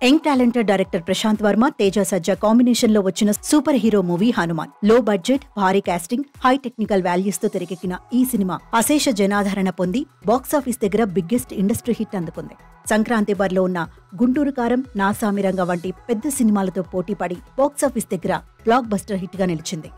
Young talented director Prashanth Varma, Teja Sajja combination లో వచ్చిన super hero movie Hanuman. లో బడ్జెట్, భారీ కాస్టింగ్, హై టెక్నికల్ వాల్యూస్ తో తెరకెక్కిన ఈ సినిమా అశేష జనాదరణ పొంది బాక్సాఫీస్ దగ్గర బిగ్గెస్ట్ ఇండస్ట్రీ హిట్ అందుకుంది. సంక్రాంతి బరిలో ఉన్న గుంటూరు కారం, నా సామిరంగ వంటి పెద్ద సినిమాలతో పోటీపడి బాక్సాఫీస్ దగ్గర బ్లాక్ బస్టర్ హిట్ గా నిలిచింది.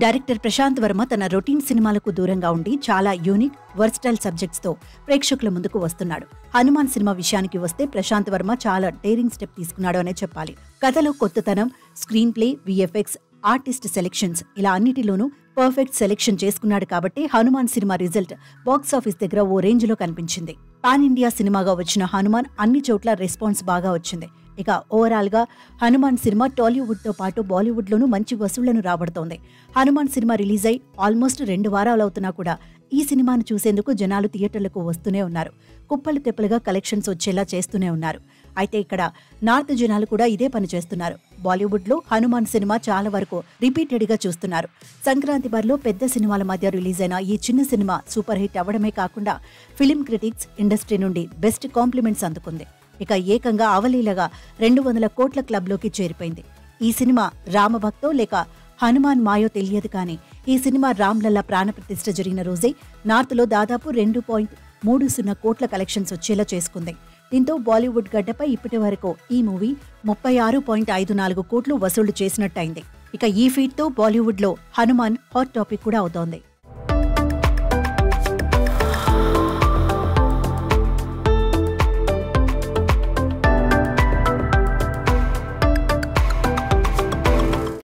డైరెక్టర్ ప్రశాంత్ వర్మ తన రొటీన్ సినిమాలకు దూరంగా ఉండి చాలా యూనిక్, వర్స్టైల్ సబ్జెక్ట్స్ తో ప్రేక్షకుల ముందుకు వస్తున్నాడు. హనుమాన్ సినిమా విషయానికి వస్తే ప్రశాంత్ వర్మ చాలా డేరింగ్ స్టెప్ తీసుకున్నాడు అనే చెప్పాలి. కథలో కొత్తతనం, screenplay, VFX, artist selections ఇలా అన్నిటిలోనూ పర్ఫెక్ట్ సెలెక్షన్ చేసుకున్నాడు కాబట్టి హనుమాన్ సినిమా రిజల్ట్ బాక్సాఫీస్ దగ్గర ఓ రేంజ్ లో కనిపించింది. పాన్ ఇండియా సినిమాగా వచ్చిన హనుమాన్ అన్ని చోట్ల రెస్పాన్స్ బాగా వచ్చింది. ఇక ఓవరాల్ గా హనుమాన్ సినిమా టాలీవుడ్ తో పాటు బాలీవుడ్ లోనూ మంచి వసూళ్లను రాబడుతోంది. హనుమాన్ సినిమా రిలీజ్ అయి ఆల్మోస్ట్ 2 వారాలవుతున్నా కూడా ఈ సినిమాను చూసేందుకు జనాలు థియేటర్లకు వస్తూనే ఉన్నారు. కుప్పలు తెప్పలుగా కలెక్షన్స్ వచ్చేలా చేస్తూనే ఉన్నారు. అయితే ఇక్కడ నార్త్ జనాలు కూడా ఇదే పని చేస్తున్నారు. బాలీవుడ్ లో హనుమాన్ సినిమా చాలా వరకు రిపీటెడ్ గా చూస్తున్నారు. సంక్రాంతి బరిలో పెద్ద సినిమాల మధ్య రిలీజ్ అయిన ఈ చిన్న సినిమా సూపర్ హిట్ అవ్వడమే కాకుండా ఫిలిం క్రిటిక్స్, ఇండస్ట్రీ నుండి బెస్ట్ కాంప్లిమెంట్స్ అందుకుంది. ఇక ఏకంగా అవలీలగా 200 కోట్ల క్లబ్లోకి చేరిపోయింది. ఈ సినిమా రామభక్తో లేక హనుమాన్ మాయో తెలియదు కానీ ఈ సినిమా రామ్లల్లా ప్రాణప్రతిష్ఠ జరిగిన రోజే నార్త్లో దాదాపు 2.30 కోట్ల కలెక్షన్స్ వచ్చేలా చేసుకుంది. దీంతో బాలీవుడ్ గడ్డపై ఇప్పటి వరకు ఈ మూవీ 36.54 కోట్లు వసూళ్లు చేసినట్టయింది. ఇక ఈ ఫీట్తో బాలీవుడ్ లో హనుమాన్ హాట్ టాపిక్ కూడా అవుతోంది.